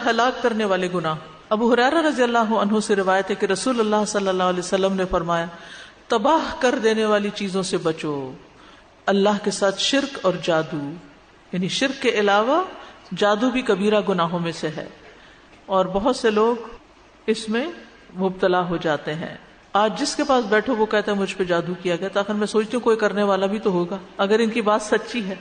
ہلاک کرنے والے گناہ. ابو ہریرہ رضی اللہ عنہ سے روایت ہے کہ رسول اللہ صلی اللہ علیہ وسلم نے فرمایا تباہ کر دینے والی چیزوں سے بچو. اللہ کے ساتھ شرک اور جادو، یعنی شرک کے علاوہ جادو بھی کبیرہ گناہوں میں سے ہے، اور بہت سے لوگ اس میں مبتلا ہو جاتے ہیں. آج جس کے پاس بیٹھو وہ کہتا ہے مجھ پہ جادو کیا گیا. آخر میں سوچتی ہوں کوئی کرنے والا بھی تو ہوگا. اگر ان کی بات سچی ہے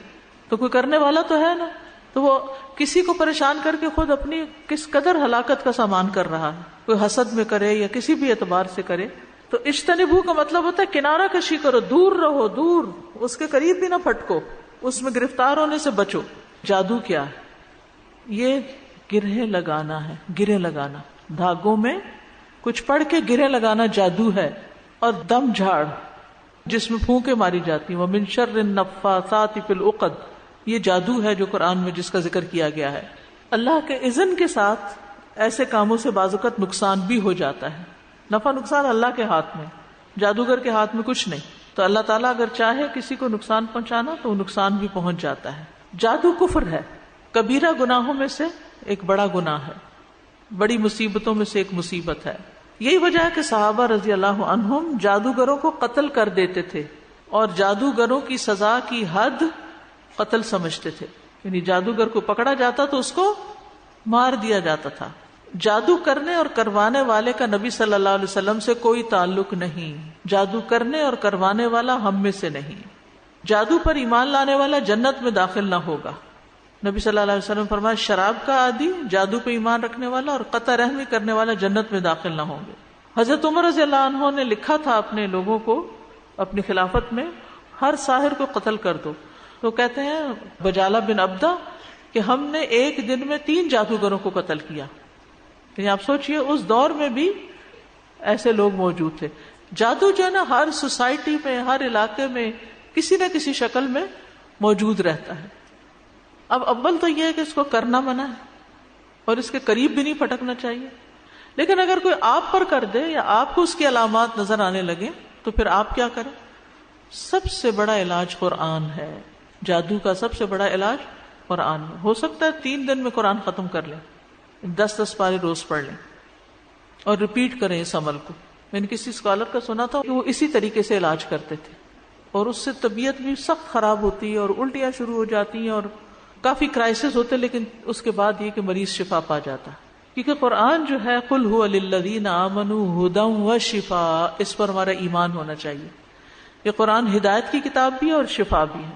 تو کوئی کرنے والا تو ہے نا. تو وہ کسی کو پریشان کر کے خود اپنی کس قدر ہلاکت کا سامان کر رہا ہے. کوئی حسد میں کرے یا کسی بھی اعتبار سے کرے. تو اجتنبو کا مطلب ہوتا ہے کنارہ کشی کرو، دور رہو، دور، اس کے قریب بھی نہ پھٹکو، اس میں گرفتار ہونے سے بچو. جادو کیا ہے؟ یہ گرہیں لگانا ہے. گرہیں لگانا، دھاگوں میں کچھ پڑھ کے گرہیں لگانا جادو ہے. اور دم جھاڑ جس میں پھونکے ماری جاتی ہیں، وَمِن شَرِّ النَّفَّاثَاتِ فِي الْعُقَدِ، یہ جادو ہے جو قرآن میں جس کا ذکر کیا گیا ہے. اللہ کے اذن کے ساتھ ایسے کاموں سے بعض اوقات نقصان بھی ہو جاتا ہے. نفع نقصان اللہ کے ہاتھ میں، جادوگر کے ہاتھ میں کچھ نہیں. تو اللہ تعالیٰ اگر چاہے کسی کو نقصان پہنچانا تو وہ نقصان بھی پہنچ جاتا ہے. جادو کفر ہے، کبیرہ گناہوں میں سے ایک بڑا گناہ ہے، بڑی مصیبتوں میں سے ایک مصیبت ہے. یہی وجہ ہے کہ صحابہ رضی اللہ عنہم جادوگروں کو قتل کر دیتے تھے، اور جادوگروں کی سزا کی حد قتل سمجھتے تھے. یعنی جادوگر کو پکڑا جاتا تو اس کو مار دیا جاتا تھا. جادو کرنے اور کروانے والے کا نبی صلی اللہ علیہ وسلم سے کوئی تعلق نہیں. جادو کرنے اور کروانے والا ہم میں سے نہیں. جادو پر ایمان لانے والا جنت میں داخل نہ ہوگا. نبی صلی اللہ علیہ وسلم فرمایا شراب کا عادی، جادو پہ ایمان رکھنے والا اور قطع رحمی کرنے والا جنت میں داخل نہ ہوں گے. حضرت عمر رضی اللہ عنہ نے لکھا تھا اپنے لوگوں کو اپنی خلافت میں، ہر ساحر کو قتل کر دو. تو کہتے ہیں بجالہ بن عبدہ کہ ہم نے ایک دن میں 3 جادوگروں کو قتل کیا. یعنی آپ سوچئے اس دور میں بھی ایسے لوگ موجود تھے. جادو جو ہے نا ہر سوسائٹی میں، ہر علاقے میں کسی نہ کسی شکل میں موجود رہتا ہے. اب اول تو یہ ہے کہ اس کو کرنا منع ہے اور اس کے قریب بھی نہیں پھٹکنا چاہیے. لیکن اگر کوئی آپ پر کر دے یا آپ کو اس کی علامات نظر آنے لگے تو پھر آپ کیا کریں؟ سب سے بڑا علاج قرآن ہے. جادو کا سب سے بڑا علاج قرآن ہے. ہو سکتا ہے 3 دن میں قرآن ختم کر لیں، 10 پارے روز پڑھ لیں اور ریپیٹ کریں اس عمل کو. میں نے کسی اسکالر کا سنا تھا کہ وہ اسی طریقے سے علاج کرتے تھے، اور اس سے طبیعت بھی سخت خراب ہوتی ہے اور الٹیاں شروع ہو جاتی ہیں اور کافی کرائسس ہوتے، لیکن اس کے بعد یہ کہ مریض شفا پا جاتا. کیونکہ قرآن جو ہے قل هو للذین آمنوا ھدی وشفاء، اس پر ہمارا ایمان ہونا چاہیے. یہ قرآن ہدایت کی کتاب بھی ہے اور شفا بھی ہے،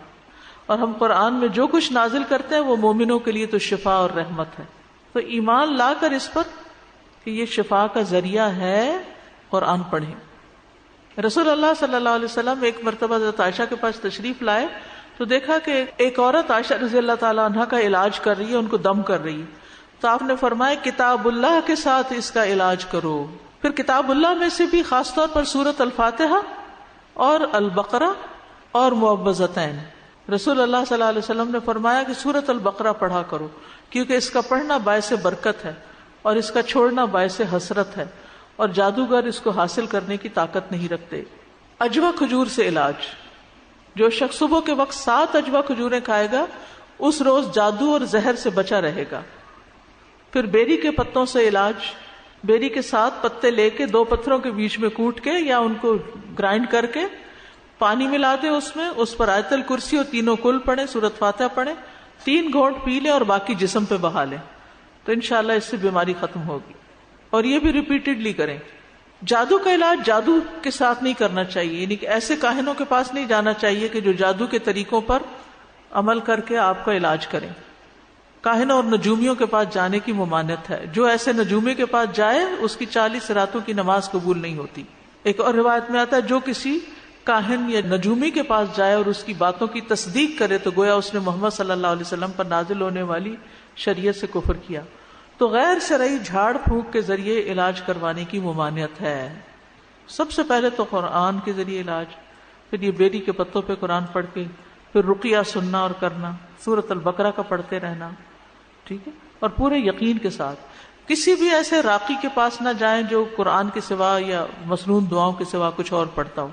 اور ہم قرآن میں جو کچھ نازل کرتے ہیں وہ مومنوں کے لیے تو شفا اور رحمت ہے. تو ایمان لا کر اس پر کہ یہ شفا کا ذریعہ ہے قرآن پڑھیں. رسول اللہ صلی اللہ علیہ وسلم ایک مرتبہ حضرت عائشہ کے پاس تشریف لائے تو دیکھا کہ ایک عورت عائشہ رضی اللہ تعالیٰ عنہ کا علاج کر رہی ہے، ان کو دم کر رہی ہے. تو آپ نے فرمایا کتاب اللہ کے ساتھ اس کا علاج کرو. پھر کتاب اللہ میں سے بھی خاص طور پر سورۃ الفاتحہ اور البقرہ اور معوذتین، رسول اللہ صلی اللہ علیہ وسلم نے فرمایا کہ سورۃ البقرہ پڑھا کرو، کیونکہ اس کا پڑھنا باعث برکت ہے اور اس کا چھوڑنا باعث حسرت ہے، اور جادوگر اس کو حاصل کرنے کی طاقت نہیں رکھتے. اجوا کھجور سے علاج، جو شخص صبح کے وقت 7 اجوا کھجوریں کھائے گا اس روز جادو اور زہر سے بچا رہے گا. پھر بیری کے پتوں سے علاج، بیری کے 7 پتے لے کے 2 پتھروں کے بیچ میں کوٹ کے یا ان کو گرائنڈ کر کے پانی ملا دیں، اس پر آیت الکرسی اور تینوں کل پڑھیں، سورۃ فاتحہ پڑھیں، 3 گھونٹ پی لیں اور باقی جسم پہ بہا لیں، تو انشاءاللہ اس سے بیماری ختم ہوگی. اور یہ بھی ریپیٹڈلی کریں. جادو کا علاج جادو کے ساتھ نہیں کرنا چاہیے، یعنی کہ ایسے کاہنوں کے پاس نہیں جانا چاہیے کہ جو جادو کے طریقوں پر عمل کر کے آپ کا علاج کریں. کاہنوں اور نجومیوں کے پاس جانے کی ممانعت ہے. جو ایسے نجومی کے پاس جائے اس کی 40 راتوں کی نماز قبول نہیں ہوتی. ایک اور روایت میں آتا ہے جو کسی کاہن یا نجومی کے پاس جائے اور اس کی باتوں کی تصدیق کرے تو گویا اس نے محمد صلی اللہ علیہ وسلم پر نازل ہونے والی شریعت سے کفر کیا. تو غیر شرعی جھاڑ پھونک کے ذریعے علاج کروانے کی ممانعت ہے. سب سے پہلے تو قرآن کے ذریعے علاج، پھر یہ بیری کے پتوں پہ قرآن پڑھ کے، پھر رقیہ سننا اور کرنا، سورۃ البقرہ کا پڑھتے رہنا، ٹھیک ہے، اور پورے یقین کے ساتھ. کسی بھی ایسے راقی کے پاس نہ جائیں جو قرآن کے سوا یا مسنون دعاؤں کے سوا کچھ اور پڑھتا ہو.